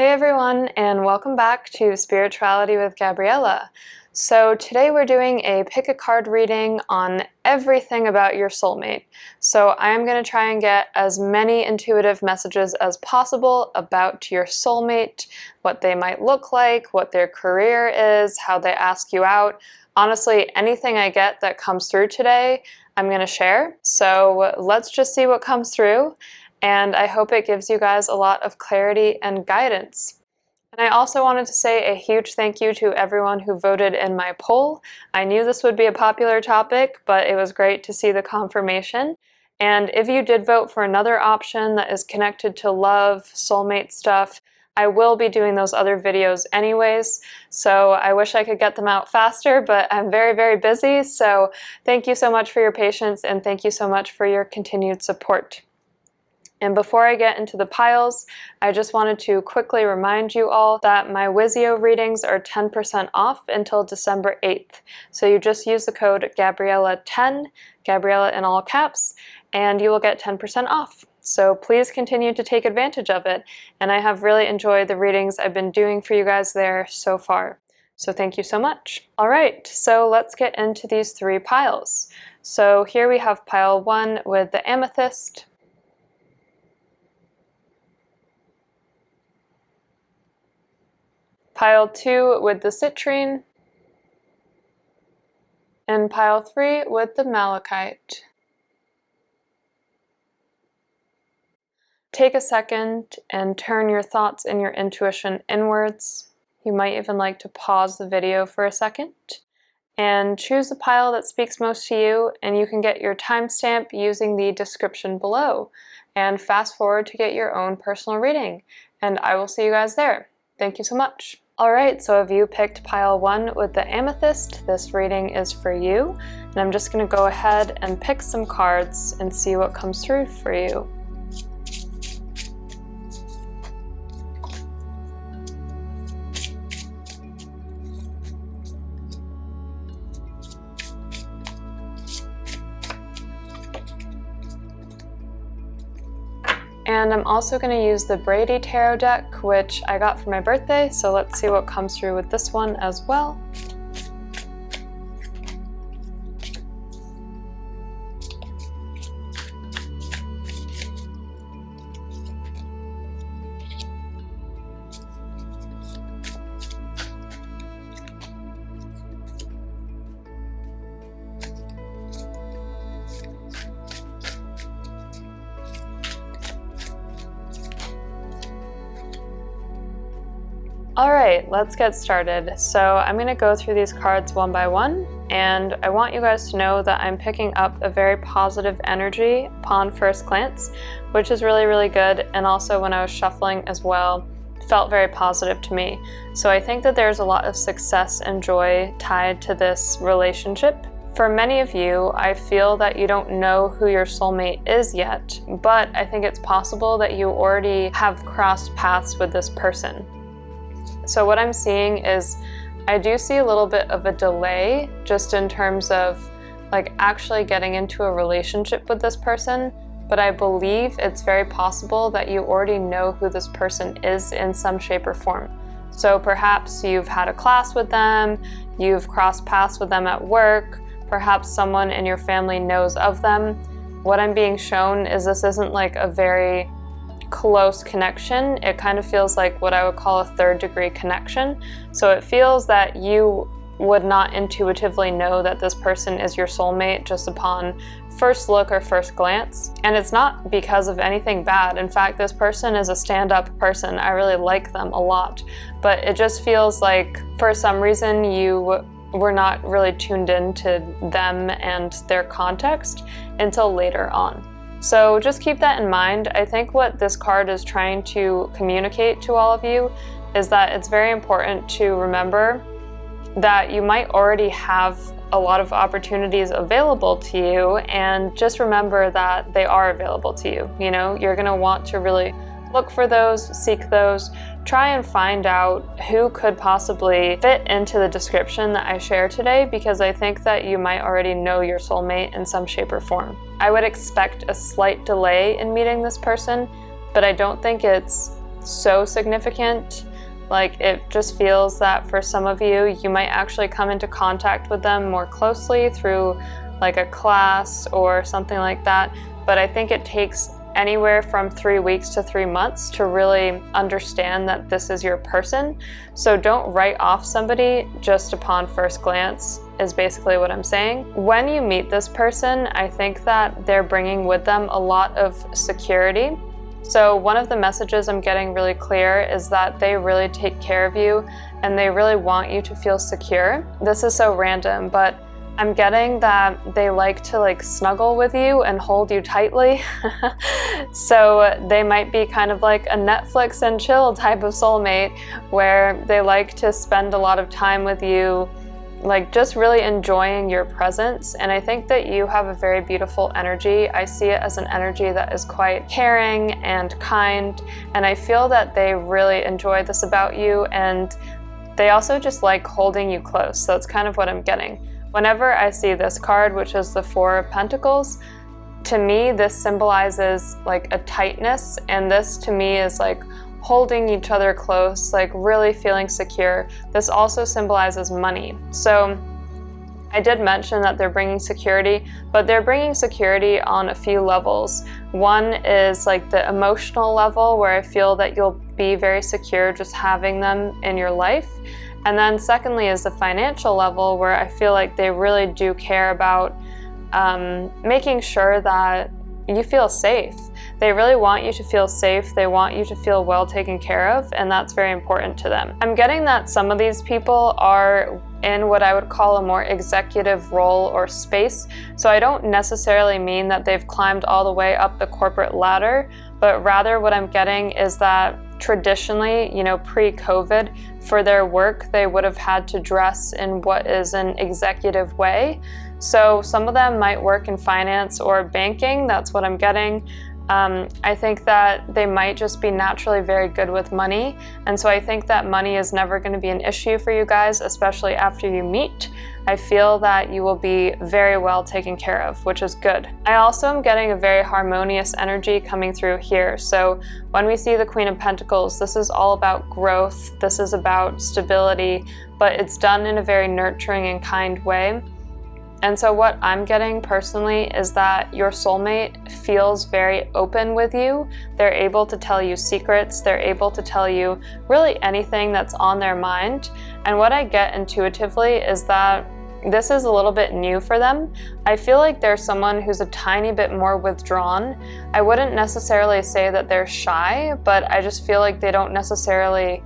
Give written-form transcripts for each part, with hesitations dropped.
Hey everyone, and welcome back to Spirituality with Gabriella. So today we're doing a pick a card reading on everything about your soulmate. So I'm going to try and get as many intuitive messages as possible about your soulmate, what they might look like, what their career is, how they ask you out. Honestly, anything I get that comes through today, I'm going to share. So let's just see what comes through. And I hope it gives you guys a lot of clarity and guidance. And I also wanted to say a huge thank you to everyone who voted in my poll. I knew this would be a popular topic, but it was great to see the confirmation. And if you did vote for another option that is connected to love, soulmate stuff, I will be doing those other videos anyways, so I wish I could get them out faster, but I'm very, very busy. So thank you so much for your patience, and thank you so much for your continued support. And before I get into the piles, I just wanted to quickly remind you all that my Wizio readings are 10% off until December 8th. So you just use the code Gabriella10, Gabriella in all caps, and you will get 10% off. So please continue to take advantage of it. And I have really enjoyed the readings I've been doing for you guys there so far. So thank you so much. All right, so let's get into these three piles. So here we have pile 1 with the Amethyst, pile 2 with the Citrine, and pile 3 with the Malachite. Take a second and turn your thoughts and your intuition inwards. You might even like to pause the video for a second and choose the pile that speaks most to you, and you can get your timestamp using the description below and fast forward to get your own personal reading. And I will see you guys there. Thank you so much. Alright, so if you picked pile 1 with the Amethyst, this reading is for you. And I'm just going to go ahead and pick some cards and see what comes through for you. And I'm also going to use the Brady Tarot deck, which I got for my birthday, so let's see what comes through with this one as well. Alright, let's get started. So I'm going to go through these cards one by one, and I want you guys to know that I'm picking up a very positive energy upon first glance, which is really, really good, and also when I was shuffling as well, felt very positive to me. So I think that there's a lot of success and joy tied to this relationship. For many of you, I feel that you don't know who your soulmate is yet, but I think it's possible that you already have crossed paths with this person. So what I'm seeing is I do see a little bit of a delay just in terms of like actually getting into a relationship with this person, but I believe it's very possible that you already know who this person is in some shape or form. So perhaps you've had a class with them, you've crossed paths with them at work, perhaps someone in your family knows of them. What I'm being shown is this isn't like a very close connection. It kind of feels like what I would call a third-degree connection. So it feels that you would not intuitively know that this person is your soulmate just upon first look or first glance. And it's not because of anything bad. In fact, this person is a stand-up person. I really like them a lot. But it just feels like for some reason you were not really tuned into them and their context until later on. So just keep that in mind. I think what this card is trying to communicate to all of you is that it's very important to remember that you might already have a lot of opportunities available to you, and just remember that they are available to you. You know, you're going to want to really look for those, seek those, try and find out who could possibly fit into the description that I share today, because I think that you might already know your soulmate in some shape or form. I would expect a slight delay in meeting this person, but I don't think it's so significant. Like, it just feels that for some of you, you might actually come into contact with them more closely through like a class or something like that. But I think it takes anywhere from 3 weeks to 3 months to really understand that this is your person. So don't write off somebody just upon first glance, is basically what I'm saying. When you meet this person, I think that they're bringing with them a lot of security. So one of the messages I'm getting really clear is that they really take care of you and they really want you to feel secure. This is so random, but I'm getting that they like to like snuggle with you and hold you tightly. So they might be kind of like a Netflix and chill type of soulmate where they like to spend a lot of time with you, like just really enjoying your presence. And I think that you have a very beautiful energy. I see it as an energy that is quite caring and kind, and I feel that they really enjoy this about you, and they also just like holding you close. So that's kind of what I'm getting. Whenever I see this card, which is the Four of Pentacles, to me this symbolizes like a tightness, and this to me is like holding each other close, like really feeling secure. This also symbolizes money. So I did mention that they're bringing security, but they're bringing security on a few levels. One is like the emotional level, where I feel that you'll be very secure just having them in your life. And then secondly is the financial level, where I feel like they really do care about making sure that you feel safe. They really want you to feel safe. They want you to feel well taken care of, and that's very important to them. I'm getting that some of these people are in what I would call a more executive role or space. So I don't necessarily mean that they've climbed all the way up the corporate ladder, but rather what I'm getting is that traditionally, you know, pre-COVID, for their work, they would have had to dress in what is an executive way. So some of them might work in finance or banking. That's what I'm getting. I think that they might just be naturally very good with money. And so I think that money is never going to be an issue for you guys, especially after you meet. I feel that you will be very well taken care of, which is good. I also am getting a very harmonious energy coming through here. So when we see the Queen of Pentacles, this is all about growth. This is about stability, but it's done in a very nurturing and kind way. And so what I'm getting personally is that your soulmate feels very open with you. They're able to tell you secrets. They're able to tell you really anything that's on their mind. And what I get intuitively is that this is a little bit new for them. I feel like they're someone who's a tiny bit more withdrawn. I wouldn't necessarily say that they're shy, but I just feel like they don't necessarily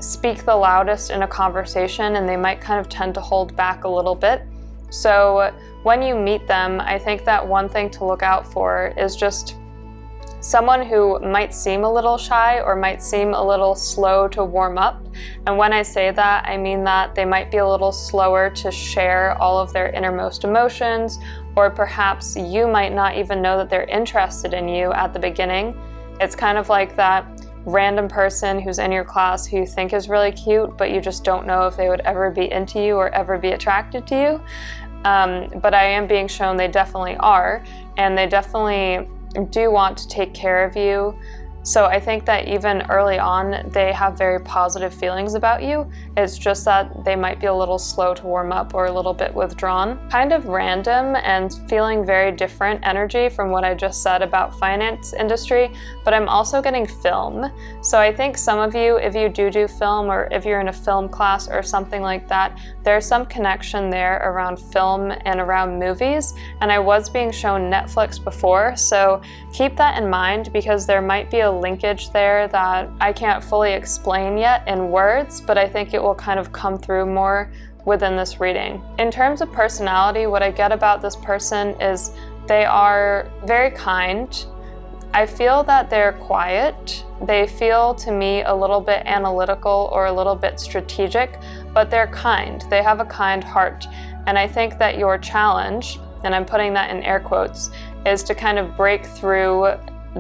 speak the loudest in a conversation, and they might kind of tend to hold back a little bit. So when you meet them, I think that one thing to look out for is just someone who might seem a little shy or might seem a little slow to warm up. And when I say that, I mean that they might be a little slower to share all of their innermost emotions, or perhaps you might not even know that they're interested in you at the beginning. It's kind of like that random person who's in your class who you think is really cute, but you just don't know if they would ever be into you or ever be attracted to you. But I am being shown they definitely are, and they definitely do want to take care of you. So I think that even early on, they have very positive feelings about you. It's just that they might be a little slow to warm up or a little bit withdrawn. Kind of random and feeling very different energy from what I just said about finance industry, but I'm also getting film. So I think some of you, if you do film, or if you're in a film class or something like that, there's some connection there around film and around movies. And I was being shown Netflix before, so keep that in mind, because there might be a linkage there that I can't fully explain yet in words, but I think it will kind of come through more within this reading. In terms of personality, what I get about this person is they are very kind. I feel that they're quiet. They feel to me a little bit analytical or a little bit strategic, but they're kind. They have a kind heart. And I think that your challenge, and I'm putting that in air quotes, is to kind of break through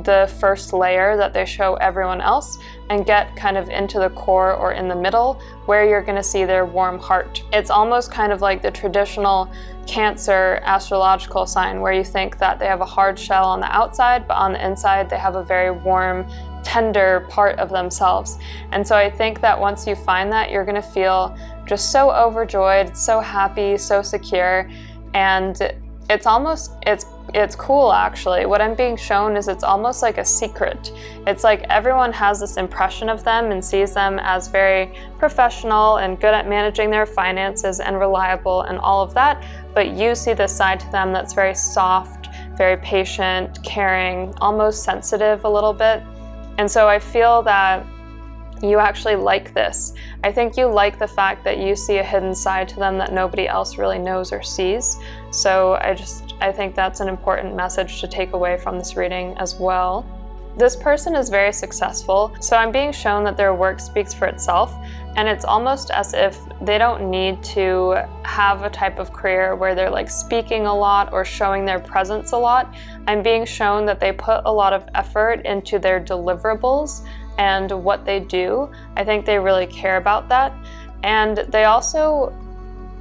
the first layer that they show everyone else and get kind of into the core or in the middle, where you're going to see their warm heart. It's almost kind of like the traditional Cancer astrological sign, where you think that they have a hard shell on the outside, but on the inside they have a very warm, tender part of themselves. And so I think that once you find that, you're going to feel just so overjoyed, so happy, so secure. And it's cool actually. What I'm being shown is it's almost like a secret. It's like everyone has this impression of them and sees them as very professional and good at managing their finances and reliable and all of that, but you see this side to them that's very soft, very patient, caring, almost sensitive a little bit. And so I feel that you actually like this. I think you like the fact that you see a hidden side to them that nobody else really knows or sees. So I think that's an important message to take away from this reading as well. This person is very successful, so I'm being shown that their work speaks for itself, and it's almost as if they don't need to have a type of career where they're like speaking a lot or showing their presence a lot. I'm being shown that they put a lot of effort into their deliverables and what they do. I think they really care about that, and they also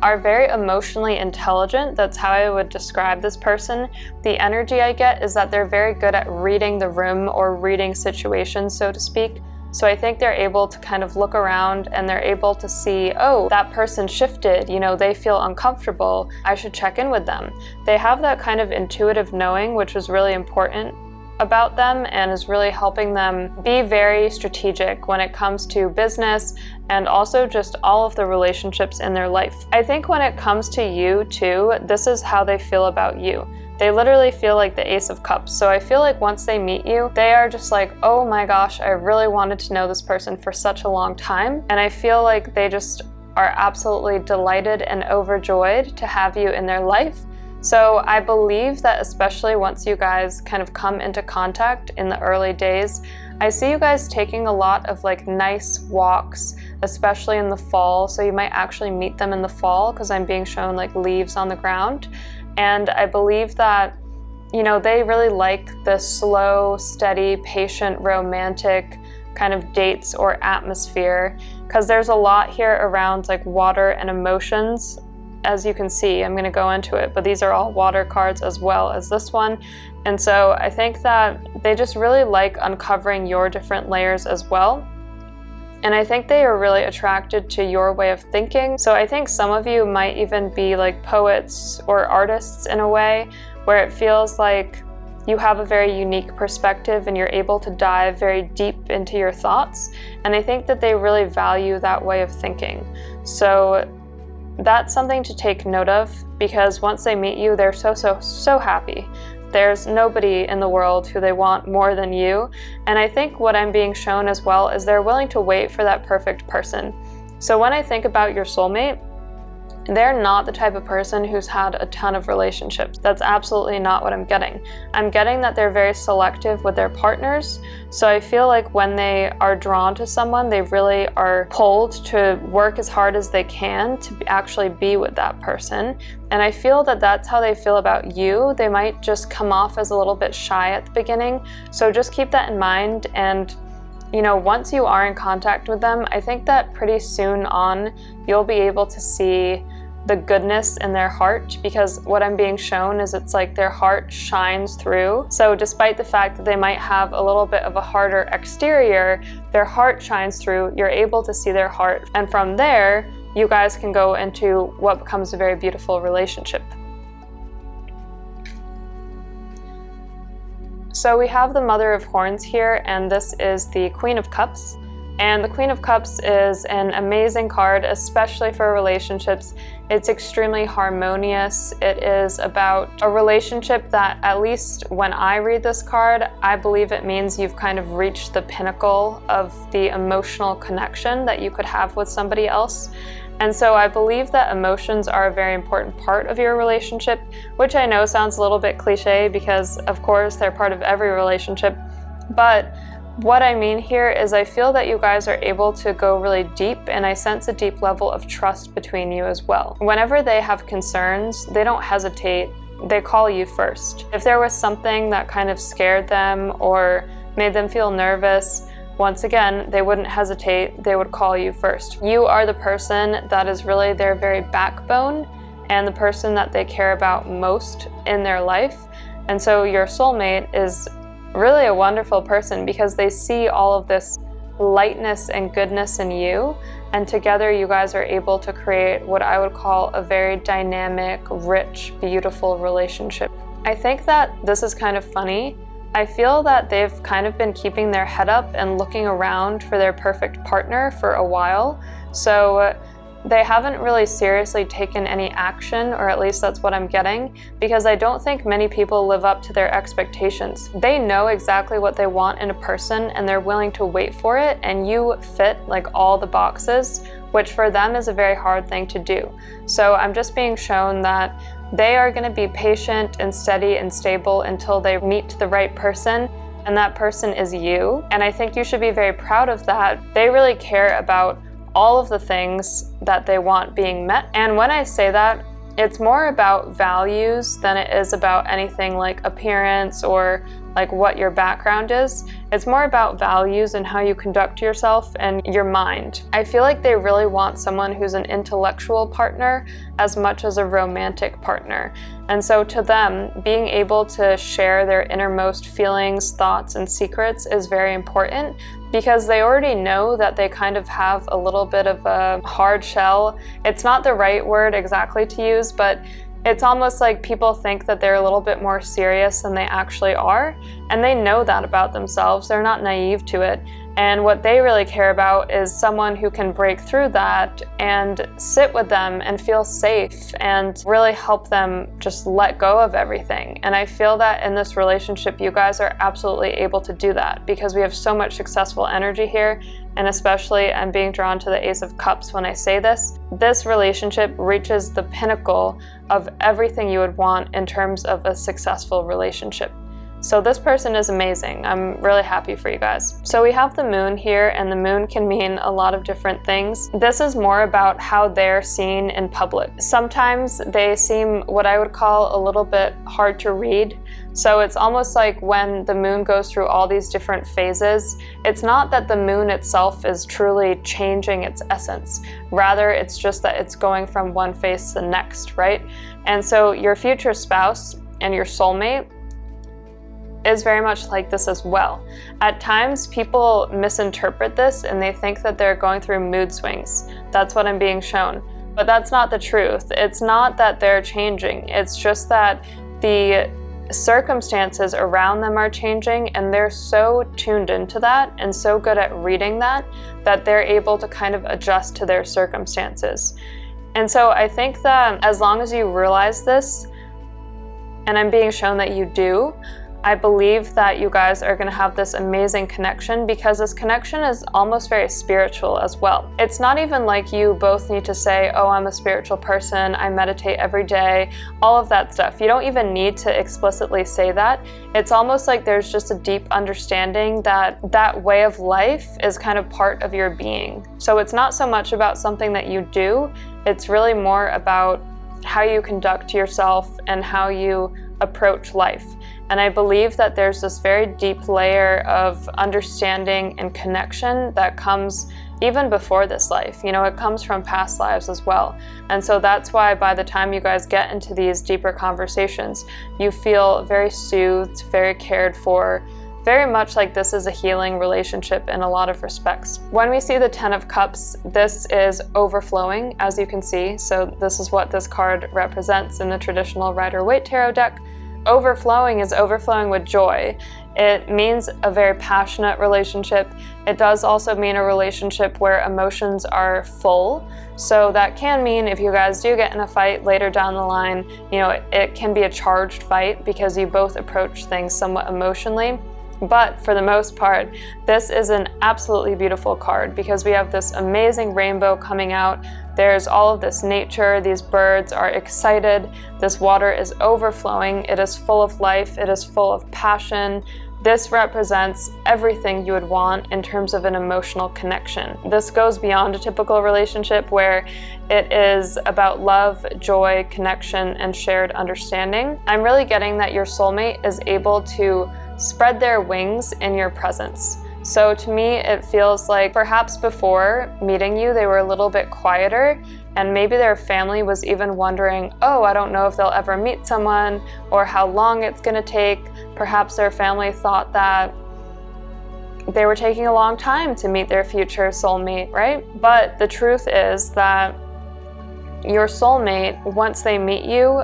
are very emotionally intelligent. That's how I would describe this person. The energy I get is that they're very good at reading the room or reading situations, so to speak. So I think they're able to kind of look around and they're able to see, oh, that person shifted, they feel uncomfortable, I should check in with them. They have that kind of intuitive knowing, which is really important about them and is really helping them be very strategic when it comes to business and also just all of the relationships in their life. I think when it comes to you too, this is how they feel about you. They literally feel like the Ace of Cups. So I feel like once they meet you, they are just like, oh my gosh, I really wanted to know this person for such a long time. And I feel like they just are absolutely delighted and overjoyed to have you in their life. So I believe that especially once you guys kind of come into contact in the early days, I see you guys taking a lot of like nice walks, especially in the fall. So you might actually meet them in the fall because I'm being shown like leaves on the ground. And I believe that, they really like the slow, steady, patient, romantic kind of dates or atmosphere, because there's a lot here around like water and emotions. As you can see, I'm going to go into it, but these are all water cards as well as this one. And so I think that they just really like uncovering your different layers as well. And I think they are really attracted to your way of thinking. So I think some of you might even be like poets or artists in a way, where it feels like you have a very unique perspective and you're able to dive very deep into your thoughts. And I think that they really value that way of thinking. So that's something to take note of, because once they meet you, they're so happy. There's nobody in the world who they want more than you. And I think what I'm being shown as well is they're willing to wait for that perfect person. So when I think about your soulmate, they're not the type of person who's had a ton of relationships. That's absolutely not what I'm getting. I'm getting that they're very selective with their partners. So I feel like when they are drawn to someone, they really are pulled to work as hard as they can to actually be with that person. And I feel that that's how they feel about you. They might just come off as a little bit shy at the beginning. So just keep that in mind. And once you are in contact with them, I think that pretty soon on, you'll be able to see the goodness in their heart, because what I'm being shown is it's like their heart shines through. So despite the fact that they might have a little bit of a harder exterior, their heart shines through, you're able to see their heart. And from there, you guys can go into what becomes a very beautiful relationship. So we have the Mother of Horns here, and this is the Queen of Cups. And the Queen of Cups is an amazing card, especially for relationships. It's extremely harmonious. It is about a relationship that, at least when I read this card, I believe it means you've kind of reached the pinnacle of the emotional connection that you could have with somebody else. And so I believe that emotions are a very important part of your relationship, which I know sounds a little bit cliche because, of course, they're part of every relationship. But what I mean here is I feel that you guys are able to go really deep, and I sense a deep level of trust between you as well. Whenever they have concerns, they don't hesitate. They call you first. If there was something that kind of scared them or made them feel nervous, once again, they wouldn't hesitate. They would call you first. You are the person that is really their very backbone and the person that they care about most in their life. And so your soulmate is really a wonderful person because they see all of this lightness and goodness in you, and together you guys are able to create what I would call a very dynamic, rich, beautiful relationship. I think that this is kind of funny. I feel that they've kind of been keeping their head up and looking around for their perfect partner for a while, so they haven't really seriously taken any action, or at least that's what I'm getting, because I don't think many people live up to their expectations. They know exactly what they want in a person and they're willing to wait for it, and you fit like all the boxes, which for them is a very hard thing to do. So I'm just being shown that they are going to be patient and steady and stable until they meet the right person, and that person is you. And I think you should be very proud of that. They really care about all of the things that they want being met. And when I say that, it's more about values than it is about anything like appearance or like what your background is. It's more about values and how you conduct yourself and your mind. I feel like they really want someone who's an intellectual partner as much as a romantic partner. And so to them, being able to share their innermost feelings, thoughts, and secrets is very important, because they already know that they kind of have a little bit of a hard shell. It's not the right word exactly to use, but it's almost like people think that they're a little bit more serious than they actually are, and they know that about themselves. They're not naive to it. And what they really care about is someone who can break through that and sit with them and feel safe and really help them just let go of everything. And I feel that in this relationship, you guys are absolutely able to do that, because we have so much successful energy here. And especially I'm being drawn to the Ace of Cups when I say this. This relationship reaches the pinnacle of everything you would want in terms of a successful relationship. So this person is amazing. I'm really happy for you guys. So we have the moon here, and the moon can mean a lot of different things. This is more about how they're seen in public. Sometimes they seem what I would call a little bit hard to read. So it's almost like when the moon goes through all these different phases, it's not that the moon itself is truly changing its essence. Rather, it's just that it's going from one phase to the next, right? And so your future spouse and your soulmate is very much like this as well. At times, people misinterpret this and they think that they're going through mood swings. That's what I'm being shown. But that's not the truth. It's not that they're changing. It's just that the circumstances around them are changing, and they're so tuned into that and so good at reading that they're able to kind of adjust to their circumstances. And so I think that as long as you realize this, and I'm being shown that you do, I believe that you guys are going to have this amazing connection, because this connection is almost very spiritual as well. It's not even like you both need to say, oh, I'm a spiritual person, I meditate every day, all of that stuff. You don't even need to explicitly say that. It's almost like there's just a deep understanding that that way of life is kind of part of your being. So it's not so much about something that you do, it's really more about how you conduct yourself and how you approach life. And I believe that there's this very deep layer of understanding and connection that comes even before this life. You know, it comes from past lives as well. And so that's why by the time you guys get into these deeper conversations, you feel very soothed, very cared for, very much like this is a healing relationship in a lot of respects. When we see the Ten of Cups, this is overflowing, as you can see. So this is what this card represents in the traditional Rider-Waite Tarot deck. Overflowing is overflowing with joy. It means a very passionate relationship. It does also mean a relationship where emotions are full. So that can mean if you guys do get in a fight later down the line, you know, it can be a charged fight because you both approach things somewhat emotionally. But for the most part, this is an absolutely beautiful card because we have this amazing rainbow coming out. There's all of this nature, these birds are excited, this water is overflowing, it is full of life, it is full of passion. This represents everything you would want in terms of an emotional connection. This goes beyond a typical relationship where it is about love, joy, connection, and shared understanding. I'm really getting that your soulmate is able to spread their wings in your presence. So to me, it feels like perhaps before meeting you, they were a little bit quieter, and maybe their family was even wondering, oh, I don't know if they'll ever meet someone or how long it's gonna take. Perhaps their family thought that they were taking a long time to meet their future soulmate, right? But the truth is that your soulmate, once they meet you,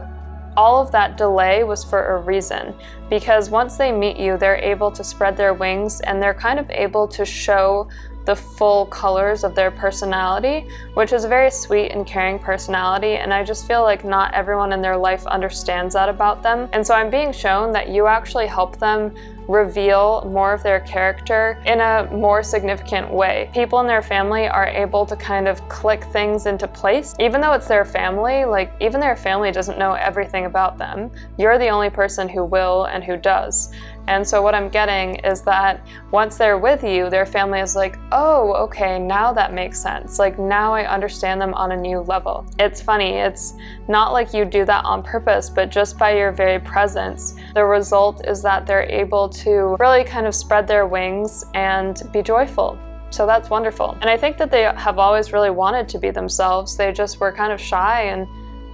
all of that delay was for a reason, because once they meet you, they're able to spread their wings and they're kind of able to show the full colors of their personality, which is a very sweet and caring personality, and I just feel like not everyone in their life understands that about them. And so I'm being shown that you actually help them reveal more of their character in a more significant way. People in their family are able to kind of click things into place. Even though it's their family, like even their family doesn't know everything about them. You're the only person who will and who does. And so what I'm getting is that once they're with you, their family is like, oh, okay, now that makes sense. Like now I understand them on a new level. It's funny, it's not like you do that on purpose, but just by your very presence, the result is that they're able to really kind of spread their wings and be joyful. So that's wonderful. And I think that they have always really wanted to be themselves. They just were kind of shy and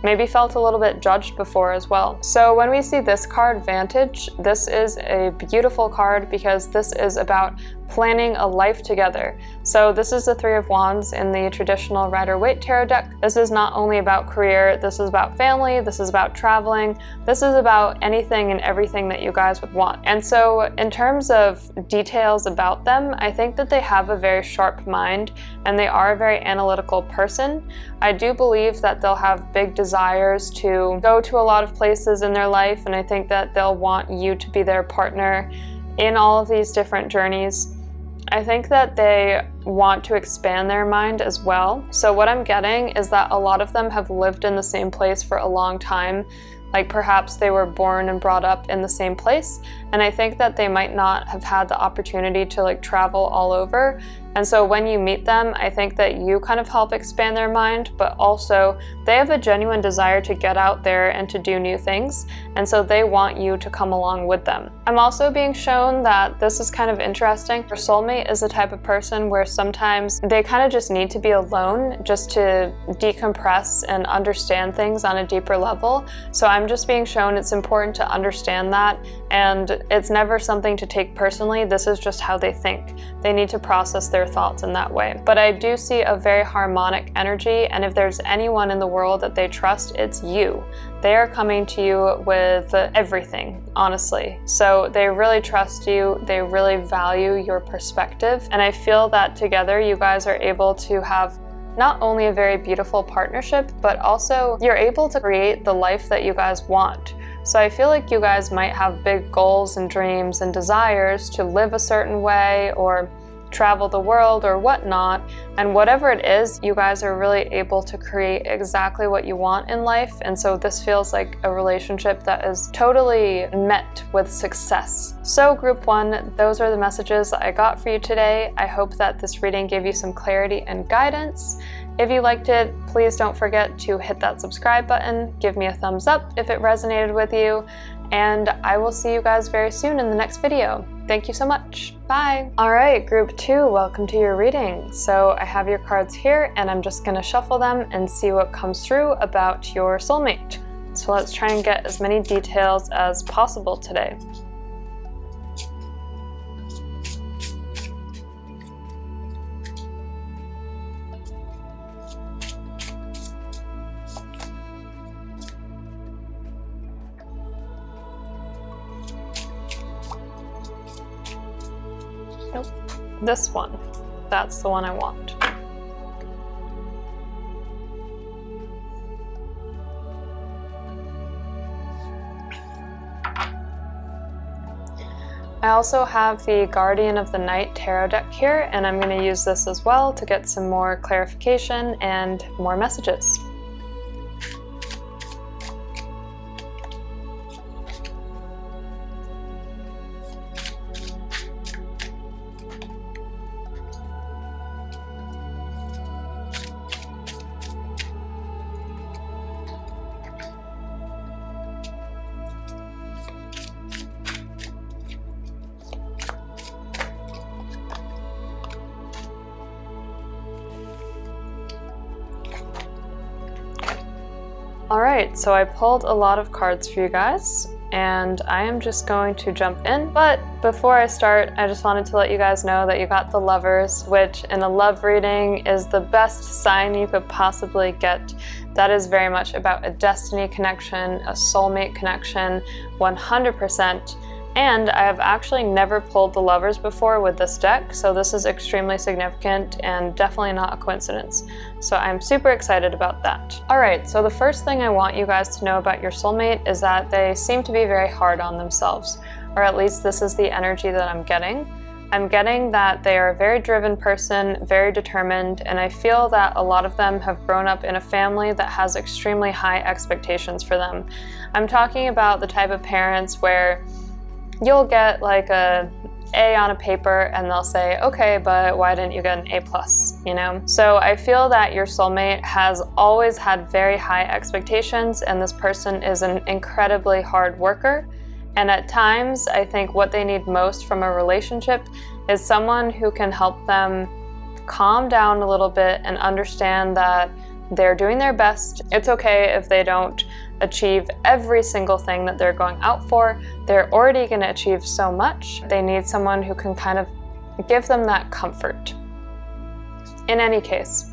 maybe felt a little bit judged before as well. So when we see this card, Vantage, this is a beautiful card because this is about planning a life together. So this is the Three of Wands in the traditional Rider-Waite tarot deck. This is not only about career, this is about family, this is about traveling, this is about anything and everything that you guys would want. And so in terms of details about them, I think that they have a very sharp mind and they are a very analytical person. I do believe that they'll have big desires to go to a lot of places in their life, and I think that they'll want you to be their partner in all of these different journeys. I think that they want to expand their mind as well. So what I'm getting is that a lot of them have lived in the same place for a long time. Like perhaps they were born and brought up in the same place. And I think that they might not have had the opportunity to like travel all over. And so when you meet them, I think that you kind of help expand their mind, but also they have a genuine desire to get out there and to do new things. And so they want you to come along with them. I'm also being shown that this is kind of interesting. Your soulmate is the type of person where sometimes they kind of just need to be alone just to decompress and understand things on a deeper level. So I'm just being shown it's important to understand that, and it's never something to take personally. This is just how they think. They need to process their thoughts in that way. But I do see a very harmonic energy, and if there's anyone in the world that they trust, it's you. They are coming to you with everything, honestly. So they really trust you, they really value your perspective, and I feel that together you guys are able to have not only a very beautiful partnership, but also you're able to create the life that you guys want. So I feel like you guys might have big goals and dreams and desires to live a certain way or travel the world or whatnot, and whatever it is, you guys are really able to create exactly what you want in life. And so this feels like a relationship that is totally met with success. So group one, those are the messages I got for you today. I hope that this reading gave you some clarity and guidance. If you liked it, please don't forget to hit that subscribe button, give me a thumbs up if it resonated with you, and I will see you guys very soon in the next video. Thank you so much. Bye. All right, group two, welcome to your reading. So I have your cards here and I'm just gonna shuffle them and see what comes through about your soulmate. So let's try and get as many details as possible today. Nope, this one. That's the one I want. I also have the Guardian of the Night tarot deck here, and I'm going to use this as well to get some more clarification and more messages. Alright, so I pulled a lot of cards for you guys, and I am just going to jump in. But before I start, I just wanted to let you guys know that you got the Lovers, which in a love reading is the best sign you could possibly get. That is very much about a destiny connection, a soulmate connection, 100%. And I have actually never pulled the Lovers before with this deck, so this is extremely significant and definitely not a coincidence. So I'm super excited about that. Alright, so the first thing I want you guys to know about your soulmate is that they seem to be very hard on themselves, or at least this is the energy that I'm getting. I'm getting that they are a very driven person, very determined, and I feel that a lot of them have grown up in a family that has extremely high expectations for them. I'm talking about the type of parents where you'll get like a A on a paper and they'll say, okay, but why didn't you get an A+, you know? So I feel that your soulmate has always had very high expectations, and this person is an incredibly hard worker. And at times, I think what they need most from a relationship is someone who can help them calm down a little bit and understand that they're doing their best. It's okay if they don't achieve every single thing that they're going out for. They're already going to achieve so much. They need someone who can kind of give them that comfort. In any case,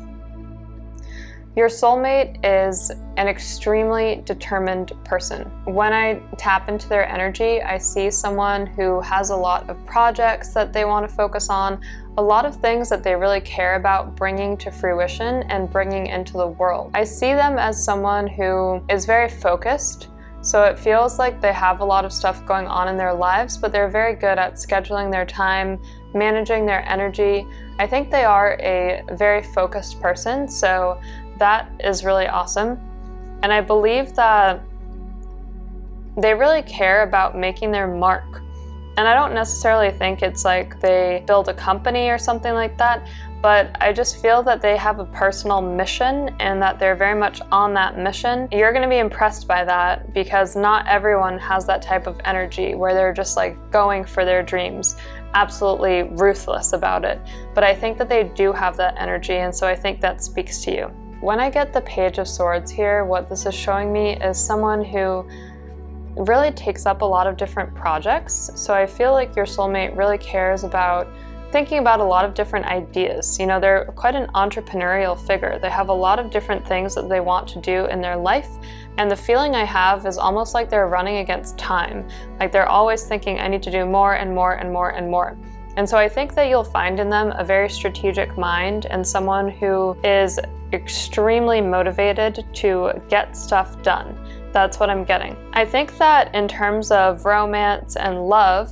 your soulmate is an extremely determined person. When I tap into their energy, I see someone who has a lot of projects that they want to focus on, a lot of things that they really care about bringing to fruition and bringing into the world. I see them as someone who is very focused, so it feels like they have a lot of stuff going on in their lives, but they're very good at scheduling their time, managing their energy. I think they are a very focused person, so that is really awesome. And I believe that they really care about making their mark. And I don't necessarily think it's like they build a company or something like that, but I just feel that they have a personal mission and that they're very much on that mission. You're going to be impressed by that because not everyone has that type of energy where they're just like going for their dreams, absolutely ruthless about it. But I think that they do have that energy, and so I think that speaks to you. When I get the Page of Swords here, what this is showing me is someone who really takes up a lot of different projects. So I feel like your soulmate really cares about thinking about a lot of different ideas. You know, they're quite an entrepreneurial figure. They have a lot of different things that they want to do in their life. And the feeling I have is almost like they're running against time. Like they're always thinking, I need to do more and more and more and more. And so I think that you'll find in them a very strategic mind and someone who is extremely motivated to get stuff done. That's what I'm getting. I think that in terms of romance and love,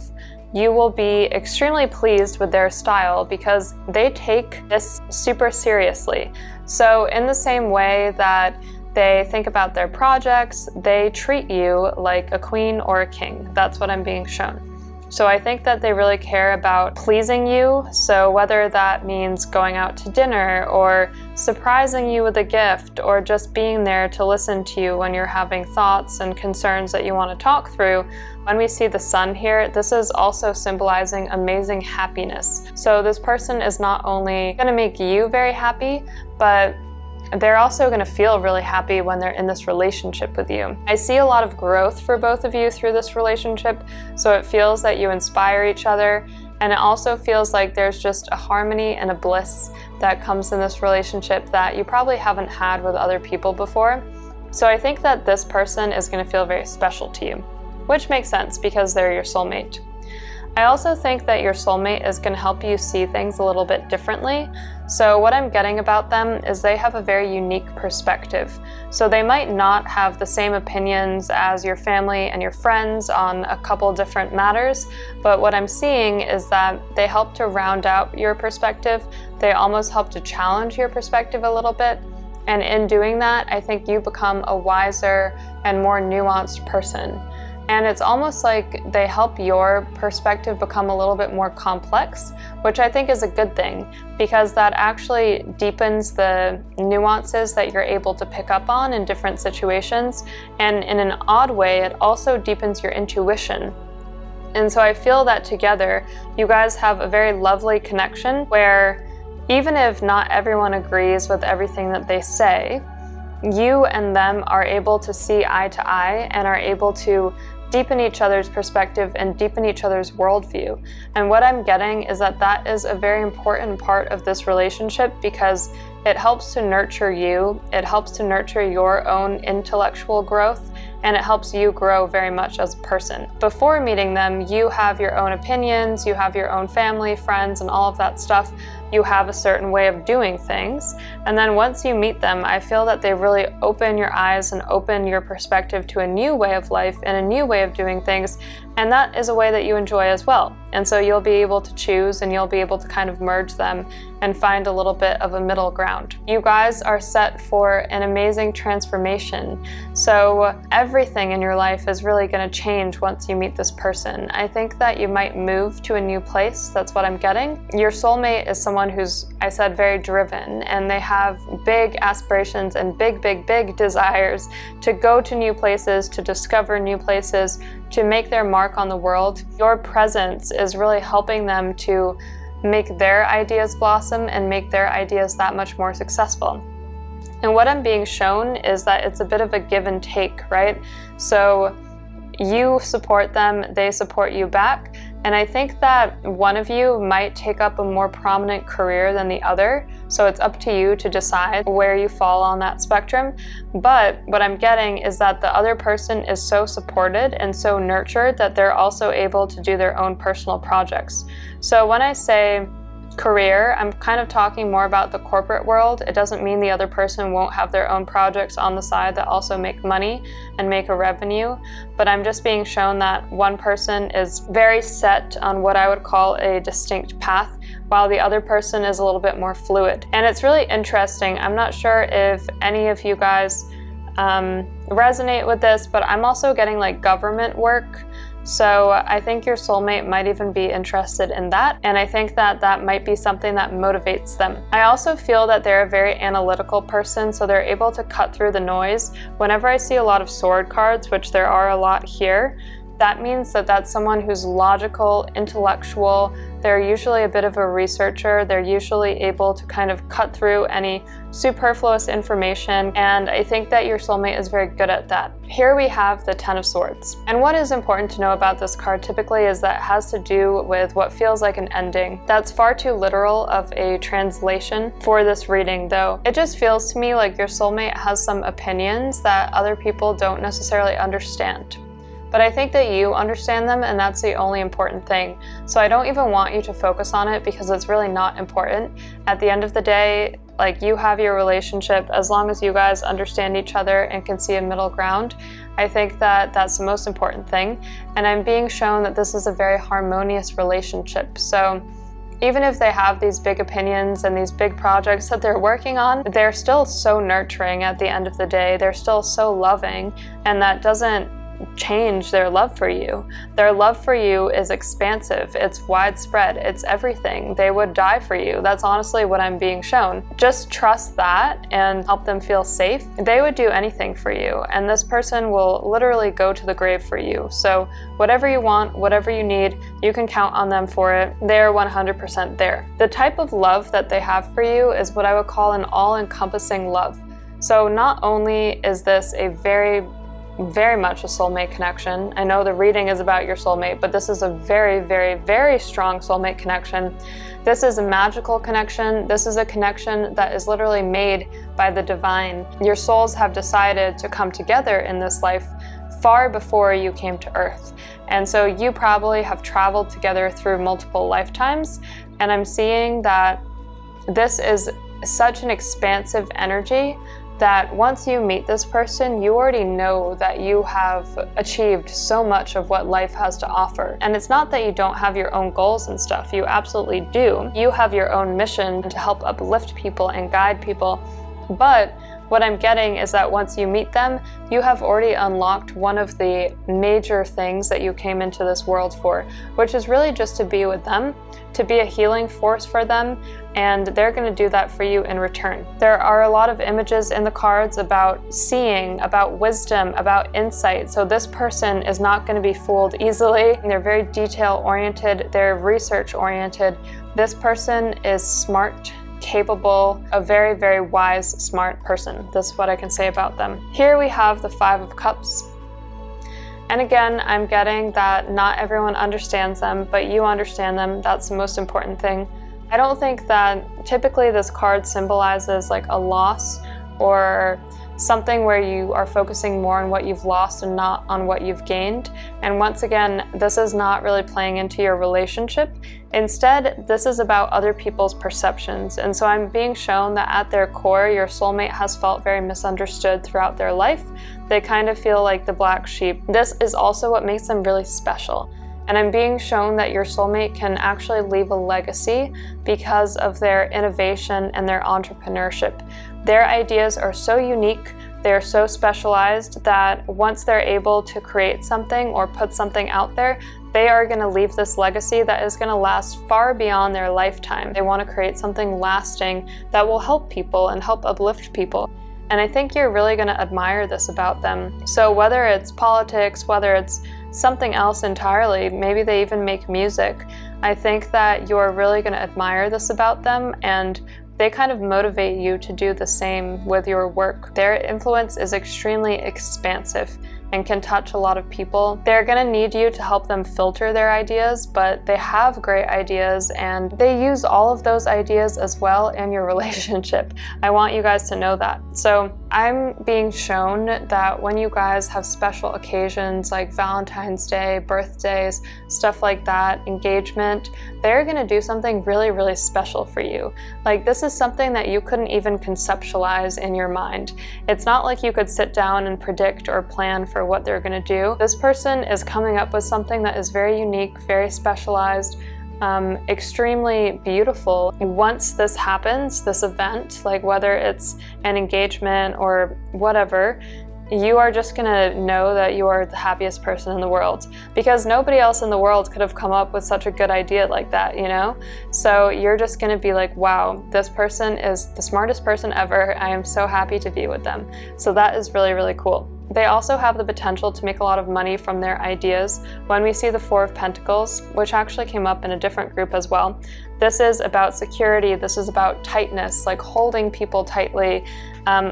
you will be extremely pleased with their style because they take this super seriously. So in the same way that they think about their projects, they treat you like a queen or a king. That's what I'm being shown. So I think that they really care about pleasing you. So whether that means going out to dinner or surprising you with a gift or just being there to listen to you when you're having thoughts and concerns that you want to talk through. When we see the sun here, this is also symbolizing amazing happiness. So this person is not only going to make you very happy, but they're also going to feel really happy when they're in this relationship with you. I see a lot of growth for both of you through this relationship, so it feels that you inspire each other, and it also feels like there's just a harmony and a bliss that comes in this relationship that you probably haven't had with other people before. So I think that this person is going to feel very special to you, which makes sense because they're your soulmate. I also think that your soulmate is going to help you see things a little bit differently. So what I'm getting about them is they have a very unique perspective. So they might not have the same opinions as your family and your friends on a couple different matters, but what I'm seeing is that they help to round out your perspective. They almost help to challenge your perspective a little bit. And in doing that, I think you become a wiser and more nuanced person. And it's almost like they help your perspective become a little bit more complex, which I think is a good thing because that actually deepens the nuances that you're able to pick up on in different situations. And in an odd way, it also deepens your intuition. And so I feel that together, you guys have a very lovely connection where even if not everyone agrees with everything that they say, you and them are able to see eye to eye and are able to deepen each other's perspective and deepen each other's worldview. And what I'm getting is that that is a very important part of this relationship, because it helps to nurture you, it helps to nurture your own intellectual growth, and it helps you grow very much as a person. Before meeting them, you have your own opinions, you have your own family, friends, and all of that stuff. You have a certain way of doing things. And then once you meet them, I feel that they really open your eyes and open your perspective to a new way of life and a new way of doing things. And that is a way that you enjoy as well. And so you'll be able to choose, and you'll be able to kind of merge them and find a little bit of a middle ground. You guys are set for an amazing transformation. So everything in your life is really going to change once you meet this person. I think that you might move to a new place. That's what I'm getting. Your soulmate is someone who's, I said, very driven, and they have big aspirations and big desires to go to new places, to discover new places, to make their mark on the world. Your presence is really helping them to make their ideas blossom and make their ideas that much more successful. And what I'm being shown is that it's a bit of a give and take, right? So you support them, they support you back. And I think that one of you might take up a more prominent career than the other. So it's up to you to decide where you fall on that spectrum. But what I'm getting is that the other person is so supported and so nurtured that they're also able to do their own personal projects. So when I say career, I'm kind of talking more about the corporate world. It doesn't mean the other person won't have their own projects on the side that also make money and make a revenue, but I'm just being shown that one person is very set on what I would call a distinct path, while the other person is a little bit more fluid. And it's really interesting. I'm not sure if any of you guys resonate with this, but I'm also getting like government work. So I think your soulmate might even be interested in that, and I think that that might be something that motivates them. I also feel that they're a very analytical person, so they're able to cut through the noise. Whenever I see a lot of sword cards, which there are a lot here, that means that that's someone who's logical, intellectual. They're usually a bit of a researcher. They're usually able to kind of cut through any superfluous information, and I think that your soulmate is very good at that. Here we have the Ten of Swords. And what is important to know about this card typically is that it has to do with what feels like an ending. That's far too literal of a translation for this reading, though. It just feels to me like your soulmate has some opinions that other people don't necessarily understand. But I think that you understand them, and that's the only important thing. So I don't even want you to focus on it, because it's really not important. At the end of the day, like, you have your relationship. As long as you guys understand each other and can see a middle ground, I think that that's the most important thing. And I'm being shown that this is a very harmonious relationship. So even if they have these big opinions and these big projects that they're working on, they're still so nurturing at the end of the day. They're still so loving, and that doesn't change their love for you. Their love for you is expansive, it's widespread, it's everything. They would die for you. That's honestly what I'm being shown. Just trust that and help them feel safe. They would do anything for you, and this person will literally go to the grave for you. So whatever you want, whatever you need, you can count on them for it. They're 100% there. The type of love that they have for you is what I would call an all-encompassing love. So not only is this a very much a soulmate connection. I know the reading is about your soulmate, but this is a very strong soulmate connection. This is a magical connection. This is a connection that is literally made by the divine. Your souls have decided to come together in this life far before you came to Earth. And so you probably have traveled together through multiple lifetimes. And I'm seeing that this is such an expansive energy that once you meet this person, you already know that you have achieved so much of what life has to offer. And it's not that you don't have your own goals and stuff, you absolutely do. You have your own mission to help uplift people and guide people. But what I'm getting is that once you meet them, you have already unlocked one of the major things that you came into this world for, which is really just to be with them, to be a healing force for them, and they're going to do that for you in return. There are a lot of images in the cards about seeing, about wisdom, about insight. So this person is not going to be fooled easily. They're very detail-oriented, they're research-oriented. This person is smart, capable, a very wise, smart person. This is what I can say about them. Here we have the Five of Cups. And again, I'm getting that not everyone understands them, but you understand them. That's the most important thing. I don't think that typically this card symbolizes like a loss or something where you are focusing more on what you've lost and not on what you've gained. And once again, this is not really playing into your relationship. Instead, this is about other people's perceptions. And so I'm being shown that at their core, your soulmate has felt very misunderstood throughout their life. They kind of feel like the black sheep. This is also what makes them really special. And I'm being shown that your soulmate can actually leave a legacy because of their innovation and their entrepreneurship. Their ideas are so unique, they're so specialized that once they're able to create something or put something out there, they are going to leave this legacy that is going to last far beyond their lifetime. They want to create something lasting that will help people and help uplift people. And I think you're really going to admire this about them. So whether it's politics, whether it's something else entirely, maybe they even make music, I think that you're really going to admire this about them, and they kind of motivate you to do the same with your work. Their influence is extremely expansive and can touch a lot of people. They're gonna need you to help them filter their ideas, but they have great ideas and they use all of those ideas as well in your relationship. I want you guys to know that. So I'm being shown that when you guys have special occasions like Valentine's Day, birthdays, stuff like that, engagement, they're gonna do something really, really special for you. Like, this is something that you couldn't even conceptualize in your mind. It's not like you could sit down and predict or plan for what they're gonna do. This person is coming up with something that is very unique, very specialized, extremely beautiful. Once this happens, this event, like whether it's an engagement or whatever, you are just gonna know that you are the happiest person in the world, because nobody else in the world could have come up with such a good idea like that, you know? So you're just gonna be like, wow, this person is the smartest person ever. I am so happy to be with them. So that is really, really cool. They also have the potential to make a lot of money from their ideas. When we see the Four of Pentacles, which actually came up in a different group as well, this is about security, this is about tightness, like holding people tightly.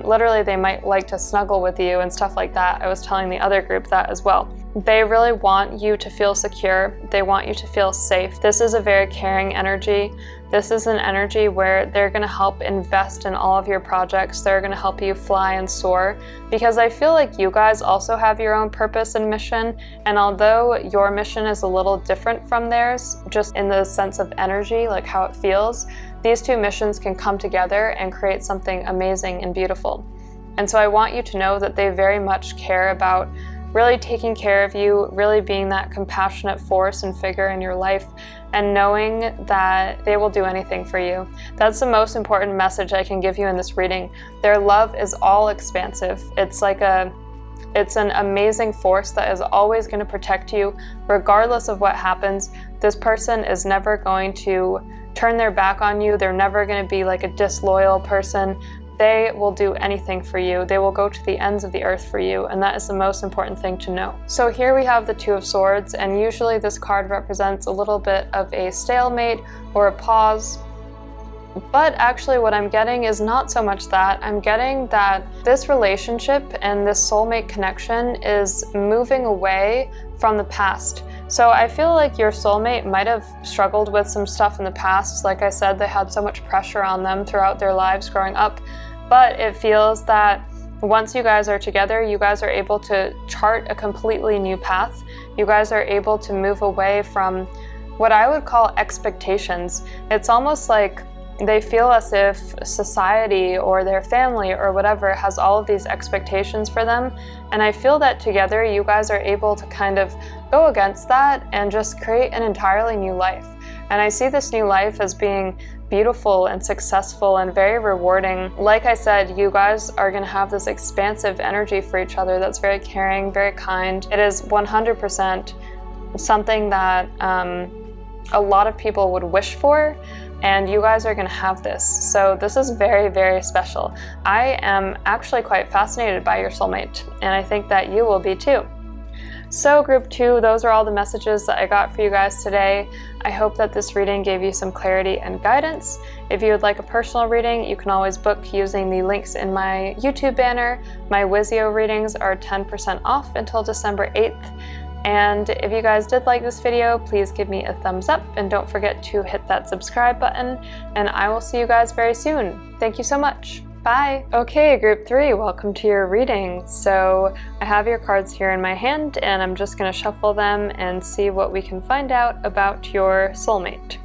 Literally, they might like to snuggle with you and stuff like that. I was telling the other group that as well. They really want you to feel secure. They want you to feel safe. This is a very caring energy. This is an energy where they're going to help invest in all of your projects. They're going to help you fly and soar, because I feel like you guys also have your own purpose and mission. And although your mission is a little different from theirs, just in the sense of energy, like how it feels, these two missions can come together and create something amazing and beautiful. And so I want you to know that they very much care about really taking care of you, really being that compassionate force and figure in your life, and knowing that they will do anything for you. That's the most important message I can give you in this reading. Their love is all expansive. It's an amazing force that is always going to protect you regardless of what happens. This person is never going to turn their back on you. They're never going to be like a disloyal person. They will do anything for you. They will go to the ends of the earth for you, and that is the most important thing to know. So here we have the Two of Swords, and usually this card represents a little bit of a stalemate or a pause. But actually what I'm getting is not so much that. I'm getting that this relationship and this soulmate connection is moving away from the past. So I feel like your soulmate might have struggled with some stuff in the past. Like I said, they had so much pressure on them throughout their lives growing up. But it feels that once you guys are together, you guys are able to chart a completely new path. You guys are able to move away from what I would call expectations. It's almost like they feel as if society or their family or whatever has all of these expectations for them. And I feel that together you guys are able to kind of go against that and just create an entirely new life. And I see this new life as being beautiful and successful and very rewarding. Like I said, you guys are going to have this expansive energy for each other that's very caring, very kind. It is 100% something that a lot of people would wish for, and you guys are going to have this. So this is very, very special. I am actually quite fascinated by your soulmate, and I think that you will be too. So group 2, those are all the messages that I got for you guys today. I hope that this reading gave you some clarity and guidance. If you would like a personal reading, you can always book using the links in my YouTube banner. My Wizio readings are 10% off until December 8th. And if you guys did like this video, please give me a thumbs up and don't forget to hit that subscribe button, and I will see you guys very soon. Thank you so much. Bye! Okay, group 3, welcome to your reading. So I have your cards here in my hand and I'm just going to shuffle them and see what we can find out about your soulmate.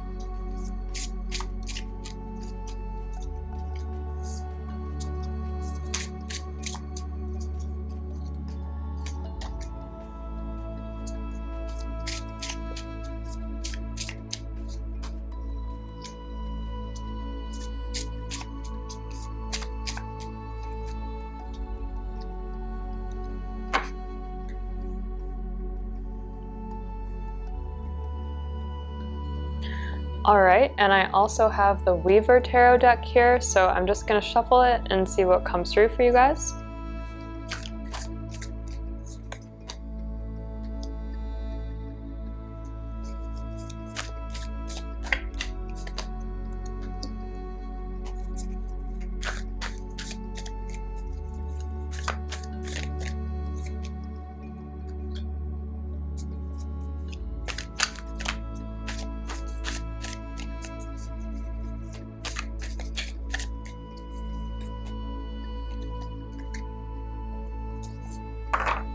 Alright, and I also have the Weaver Tarot deck here, so I'm just going to shuffle it and see what comes through for you guys.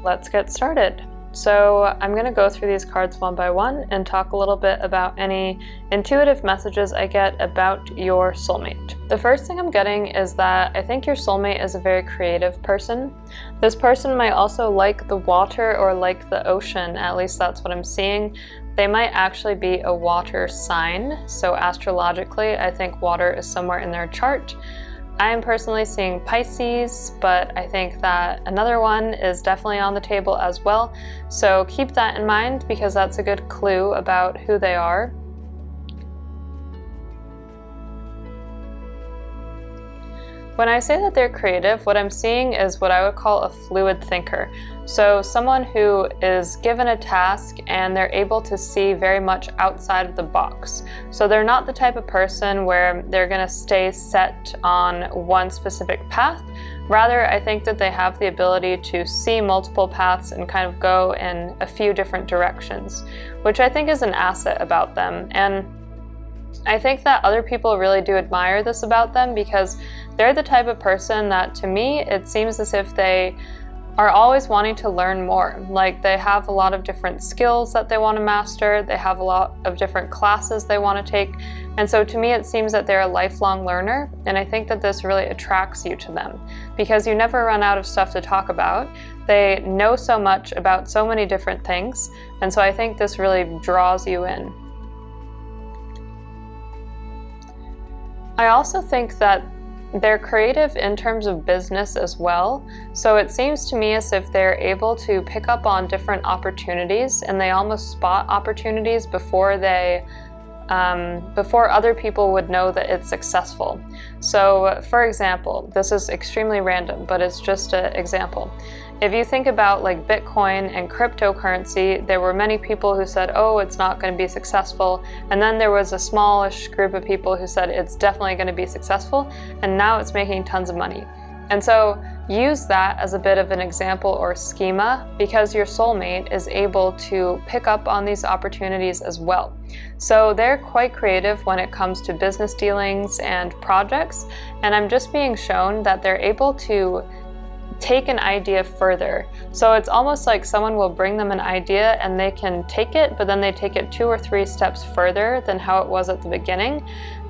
Let's get started. So I'm going to go through these cards one by one and talk a little bit about any intuitive messages I get about your soulmate. The first thing I'm getting is that I think your soulmate is a very creative person. This person might also like the water or like the ocean, at least that's what I'm seeing. They might actually be a water sign, so astrologically I think water is somewhere in their chart. I am personally seeing Pisces, but I think that another one is definitely on the table as well. So keep that in mind because that's a good clue about who they are. When I say that they're creative, what I'm seeing is what I would call a fluid thinker. So someone who is given a task and they're able to see very much outside of the box. So they're not the type of person where they're going to stay set on one specific path. Rather, I think that they have the ability to see multiple paths and kind of go in a few different directions, which I think is an asset about them. And I think that other people really do admire this about them because they're the type of person that, to me, it seems as if they are always wanting to learn more. Like, they have a lot of different skills that they want to master, they have a lot of different classes they want to take, and so to me it seems that they're a lifelong learner, and I think that this really attracts you to them because you never run out of stuff to talk about. They know so much about so many different things, and so I think this really draws you in. I also think that they're creative in terms of business as well. So it seems to me as if they're able to pick up on different opportunities and they almost spot opportunities before other people would know that it's successful. So for example, this is extremely random, but it's just an example. If you think about like Bitcoin and cryptocurrency, there were many people who said, oh, it's not going to be successful. And then there was a smallish group of people who said it's definitely going to be successful. And now it's making tons of money. And so use that as a bit of an example or schema because your soulmate is able to pick up on these opportunities as well. So they're quite creative when it comes to business dealings and projects. And I'm just being shown that they're able to take an idea further. So it's almost like someone will bring them an idea and they can take it, but then they take it 2 or 3 steps further than how it was at the beginning.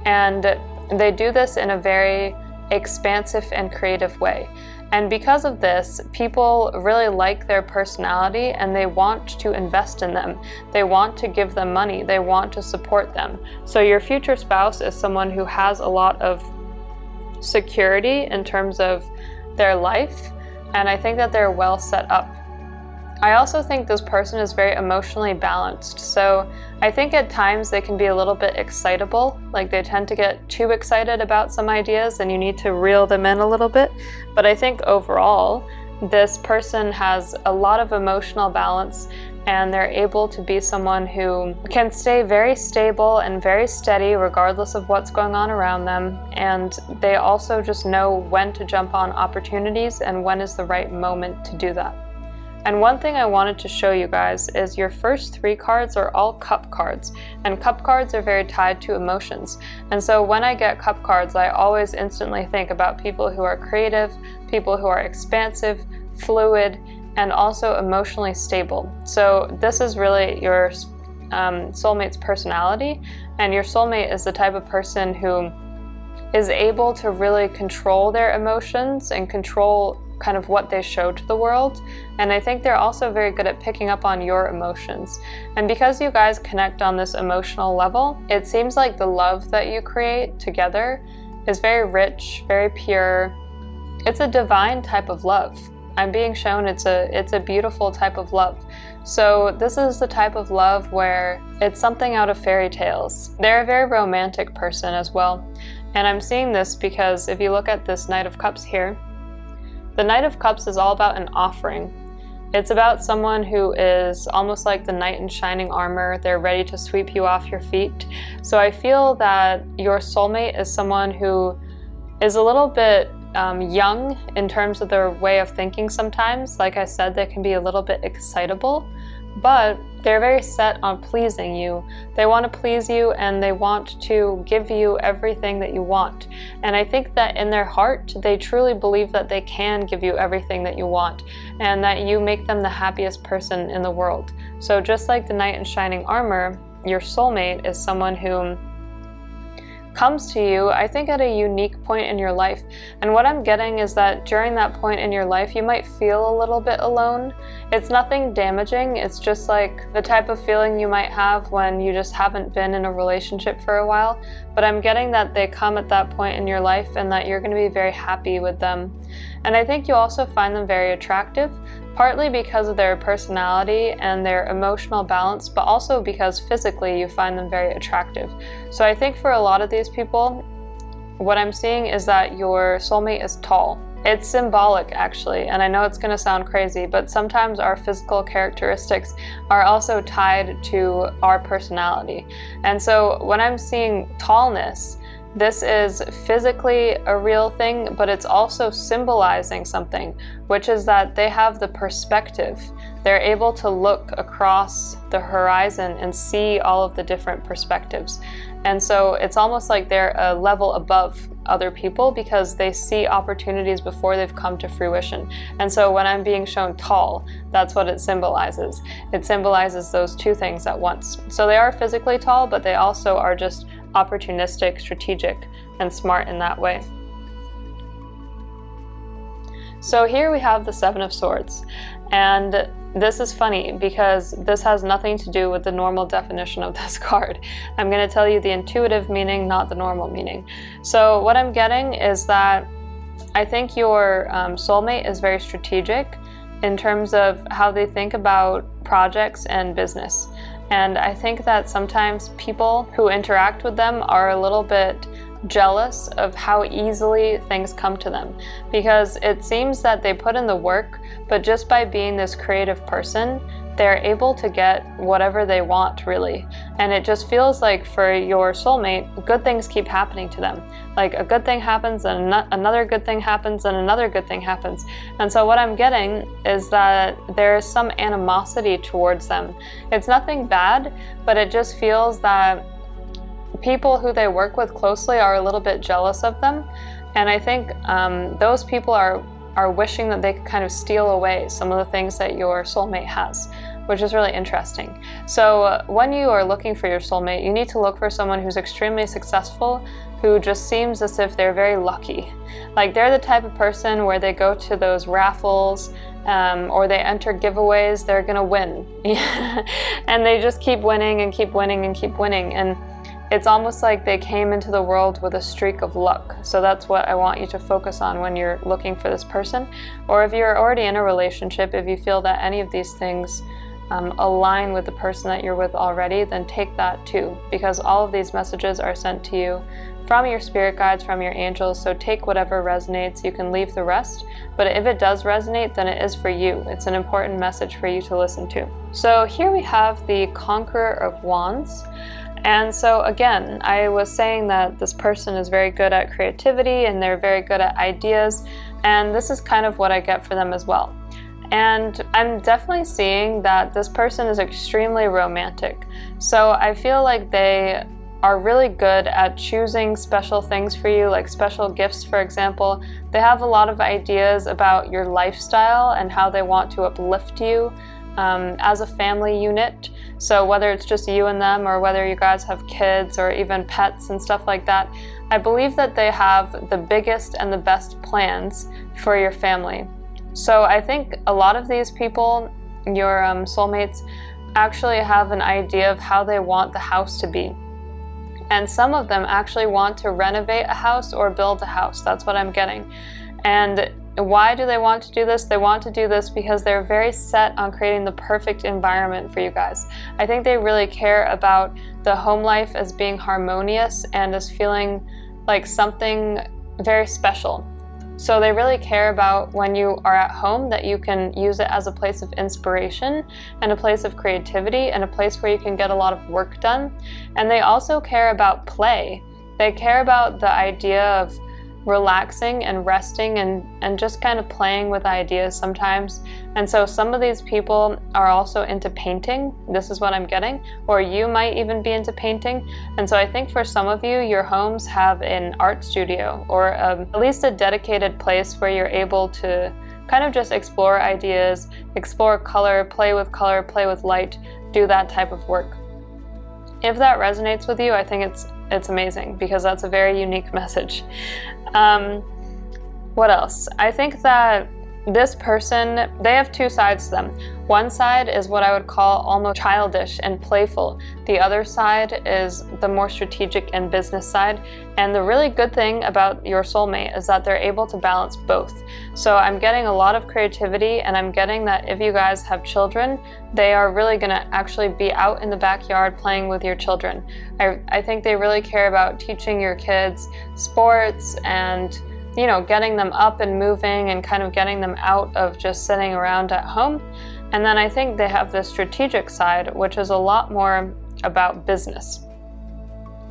And they do this in a very expansive and creative way. And because of this, people really like their personality and they want to invest in them. They want to give them money. They want to support them. So your future spouse is someone who has a lot of security in terms of their life, and I think that they're well set up. I also think this person is very emotionally balanced. So I think at times they can be a little bit excitable, like they tend to get too excited about some ideas and you need to reel them in a little bit. But I think overall, this person has a lot of emotional balance, and they're able to be someone who can stay very stable and very steady regardless of what's going on around them. And they also just know when to jump on opportunities and when is the right moment to do that. And one thing I wanted to show you guys is your first 3 cards are all cup cards, and cup cards are very tied to emotions. And so when I get cup cards, I always instantly think about people who are creative, people who are expansive, fluid, and also emotionally stable. So this is really your soulmate's personality, and your soulmate is the type of person who is able to really control their emotions and control kind of what they show to the world. And I think they're also very good at picking up on your emotions. And because you guys connect on this emotional level, it seems like the love that you create together is very rich, very pure. It's a divine type of love. I'm being shown it's a beautiful type of love. So this is the type of love where it's something out of fairy tales. They're a very romantic person as well. And I'm seeing this because if you look at this Knight of Cups here, the Knight of Cups is all about an offering. It's about someone who is almost like the knight in shining armor. They're ready to sweep you off your feet. So I feel that your soulmate is someone who is a little bit young in terms of their way of thinking sometimes. Like I said, they can be a little bit excitable, but they're very set on pleasing you. They want to please you, and they want to give you everything that you want. And I think that in their heart, they truly believe that they can give you everything that you want, and that you make them the happiest person in the world. So just like the knight in shining armor, your soulmate is someone who comes to you, I think, at a unique point in your life. And what I'm getting is that during that point in your life, you might feel a little bit alone. It's nothing damaging. It's just like the type of feeling you might have when you just haven't been in a relationship for a while. But I'm getting that they come at that point in your life and that you're going to be very happy with them. And I think you also find them very attractive, partly because of their personality and their emotional balance, but also because physically you find them very attractive. So I think for a lot of these people, what I'm seeing is that your soulmate is tall. It's symbolic, actually, and I know it's going to sound crazy, but sometimes our physical characteristics are also tied to our personality. And so when I'm seeing tallness, this is physically a real thing, but it's also symbolizing something, which is that they have the perspective. They're able to look across the horizon and see all of the different perspectives. And so it's almost like they're a level above other people because they see opportunities before they've come to fruition. And so when I'm being shown tall, that's what it symbolizes. It symbolizes those two things at once. So they are physically tall, but they also are just opportunistic, strategic, and smart in that way. So here we have the Seven of Swords, and this is funny because this has nothing to do with the normal definition of this card. I'm going to tell you the intuitive meaning, not the normal meaning. So what I'm getting is that I think your soulmate is very strategic in terms of how they think about projects and business. And I think that sometimes people who interact with them are a little bit jealous of how easily things come to them, because it seems that they put in the work, but just by being this creative person, they're able to get whatever they want, really. And it just feels like for your soulmate, good things keep happening to them. Like a good thing happens and another good thing happens and another good thing happens. And so what I'm getting is that there is some animosity towards them. It's nothing bad, but it just feels that people who they work with closely are a little bit jealous of them. And I think those people are wishing that they could kind of steal away some of the things that your soulmate has, which is really interesting. So when you are looking for your soulmate, you need to look for someone who's extremely successful, who just seems as if they're very lucky. Like they're the type of person where they go to those raffles or they enter giveaways, they're gonna win. And they just keep winning and keep winning and keep winning. And it's almost like they came into the world with a streak of luck. So that's what I want you to focus on when you're looking for this person. Or if you're already in a relationship, if you feel that any of these things align with the person that you're with already, then take that too, because all of these messages are sent to you from your spirit guides, from your angels. So take whatever resonates, you can leave the rest, but if it does resonate, then it is for you. It's an important message for you to listen to. So here we have the Conqueror of Wands. And so again, I was saying that this person is very good at creativity and they're very good at ideas, and this is kind of what I get for them as well. And I'm definitely seeing that this person is extremely romantic. So I feel like they are really good at choosing special things for you, like special gifts, for example. They have a lot of ideas about your lifestyle and how they want to uplift you as a family unit. So whether it's just you and them, or whether you guys have kids or even pets and stuff like that, I believe that they have the biggest and the best plans for your family. So I think a lot of these people, your soulmates, actually have an idea of how they want the house to be. And some of them actually want to renovate a house or build a house. That's what I'm getting. And why do they want to do this? They want to do this because they're very set on creating the perfect environment for you guys. I think they really care about the home life as being harmonious and as feeling like something very special. So they really care about when you are at home that you can use it as a place of inspiration and a place of creativity and a place where you can get a lot of work done. And they also care about play. They care about the idea of relaxing and resting and just kind of playing with ideas sometimes. And so some of these people are also into painting. This is what I'm getting. Or you might even be into painting. And so I think for some of you, your homes have an art studio or at least a dedicated place where you're able to kind of just explore ideas, explore color, play with light, do that type of work. If that resonates with you, I think it's amazing, because that's a very unique message. What else? I think that this person, they have two sides to them. One side is what I would call almost childish and playful. The other side is the more strategic and business side. And the really good thing about your soulmate is that they're able to balance both. So I'm getting a lot of creativity, and I'm getting that if you guys have children, they are really going to actually be out in the backyard playing with your children. I think they really care about teaching your kids sports and, you know, getting them up and moving and kind of getting them out of just sitting around at home. And then I think they have the strategic side, which is a lot more about business.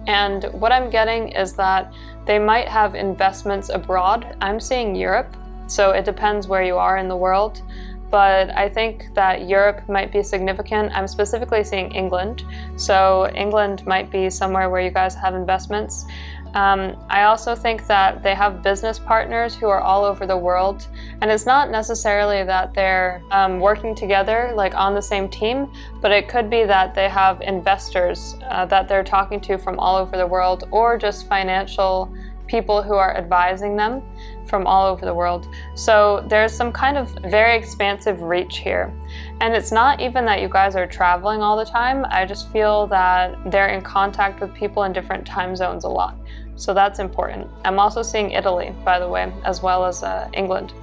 And what I'm getting is that they might have investments abroad. I'm seeing Europe, so it depends where you are in the world. But I think that Europe might be significant. I'm specifically seeing England. So England might be somewhere where you guys have investments. I also think that they have business partners who are all over the world, and it's not necessarily that they're working together like on the same team, but it could be that they have investors that they're talking to from all over the world, or just financial people who are advising them from all over the world. So there's some kind of very expansive reach here. And it's not even that you guys are traveling all the time. I just feel that they're in contact with people in different time zones a lot. So that's important. I'm also seeing Italy, by the way, as well as England.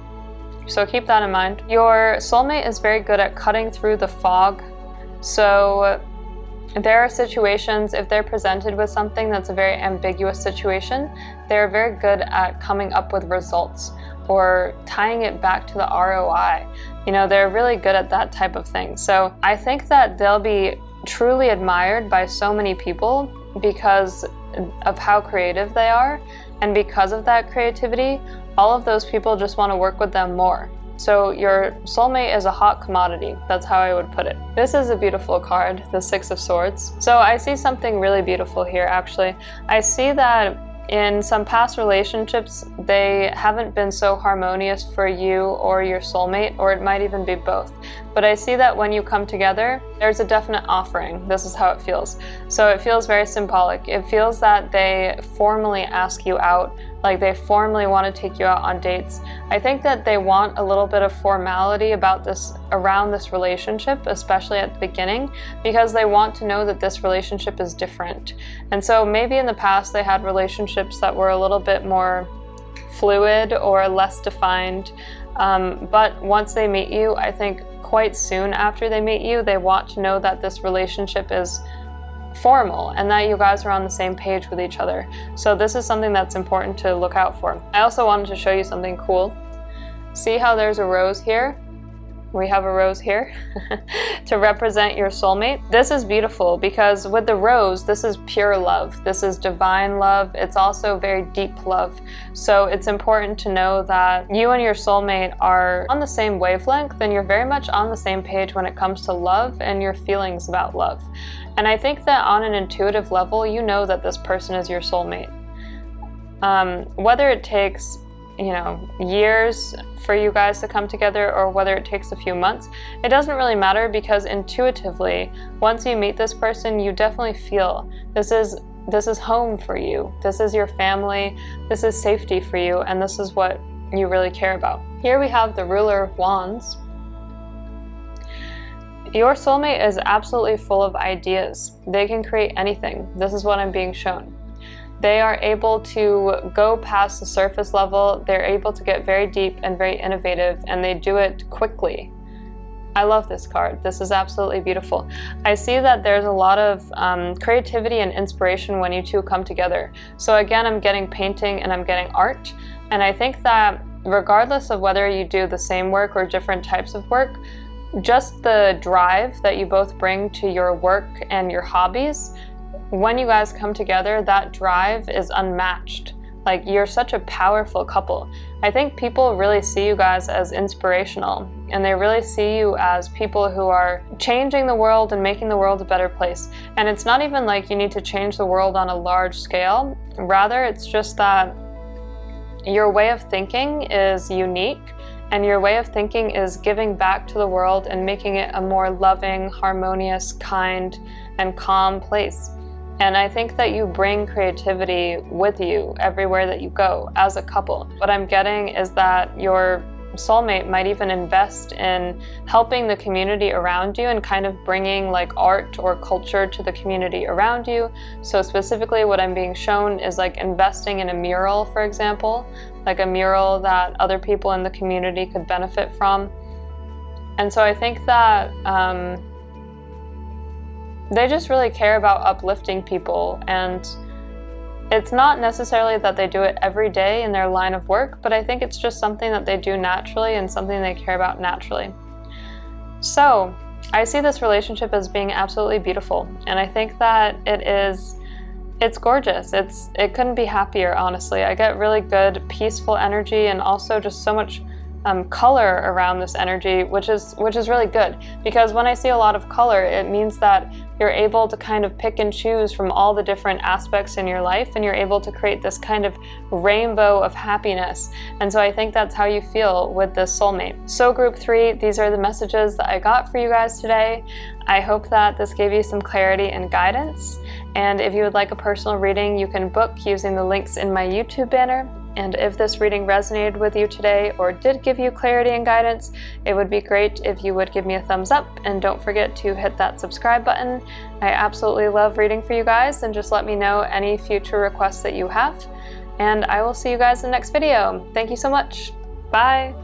So keep that in mind. Your soulmate is very good at cutting through the fog. So there are situations, if they're presented with something that's a very ambiguous situation, they're very good at coming up with results or tying it back to the ROI. You know, they're really good at that type of thing. So I think that they'll be truly admired by so many people because of how creative they are. And because of that creativity, all of those people just want to work with them more. So your soulmate is a hot commodity. That's how I would put it. This is a beautiful card, the Six of Swords. So I see something really beautiful here, actually. I see that in some past relationships, they haven't been so harmonious for you or your soulmate, or it might even be both. But I see that when you come together, there's a definite offering. This is how it feels. So it feels very symbolic. It feels that they formally ask you out, like they formally want to take you out on dates. I think that they want a little bit of formality about this, around this relationship, especially at the beginning, because they want to know that this relationship is different. And so maybe in the past they had relationships that were a little bit more fluid or less defined. But once they meet you, I think quite soon after they meet you, they want to know that this relationship is formal and that you guys are on the same page with each other. So this is something that's important to look out for. I also wanted to show you something cool. See how there's a rose here? We have a rose here to represent your soulmate. This is beautiful because with the rose, this is pure love. This is divine love. It's also very deep love. So it's important to know that you and your soulmate are on the same wavelength and you're very much on the same page when it comes to love and your feelings about love. And I think that on an intuitive level, you know that this person is your soulmate. Whether it takes years for you guys to come together or whether it takes a few months, it doesn't really matter, because intuitively, once you meet this person, you definitely feel this is home for you. This is your family. This is safety for you, and this is what you really care about. Here we have the Ruler of Wands. Your soulmate is absolutely full of ideas. They can create anything. This is what I'm being shown. They are able to go past the surface level. They're able to get very deep and very innovative, and they do it quickly. I love this card. This is absolutely beautiful. I see that there's a lot of creativity and inspiration when you two come together. So again, I'm getting painting and I'm getting art. And I think that regardless of whether you do the same work or different types of work, just the drive that you both bring to your work and your hobbies, when you guys come together, that drive is unmatched. Like, you're such a powerful couple. I think people really see you guys as inspirational, and they really see you as people who are changing the world and making the world a better place. And it's not even like you need to change the world on a large scale. Rather, it's just that your way of thinking is unique, and your way of thinking is giving back to the world and making it a more loving, harmonious, kind, and calm place. And I think that you bring creativity with you everywhere that you go as a couple. What I'm getting is that your soulmate might even invest in helping the community around you and kind of bringing like art or culture to the community around you. So specifically what I'm being shown is like investing in a mural, for example, like a mural that other people in the community could benefit from. And so I think that they just really care about uplifting people, and it's not necessarily that they do it every day in their line of work, but I think it's just something that they do naturally and something they care about naturally. So I see this relationship as being absolutely beautiful, and I think that it's gorgeous. It couldn't be happier, honestly. I get really good, peaceful energy, and also just so much color around this energy, which is really good, because when I see a lot of color, it means that you're able to kind of pick and choose from all the different aspects in your life, and you're able to create this kind of rainbow of happiness. And so I think that's how you feel with this soulmate. So group 3, these are the messages that I got for you guys today. I hope that this gave you some clarity and guidance. And if you would like a personal reading, you can book using the links in my YouTube banner. And if this reading resonated with you today or did give you clarity and guidance, it would be great if you would give me a thumbs up, and don't forget to hit that subscribe button. I absolutely love reading for you guys, and just let me know any future requests that you have. And I will see you guys in the next video. Thank you so much. Bye.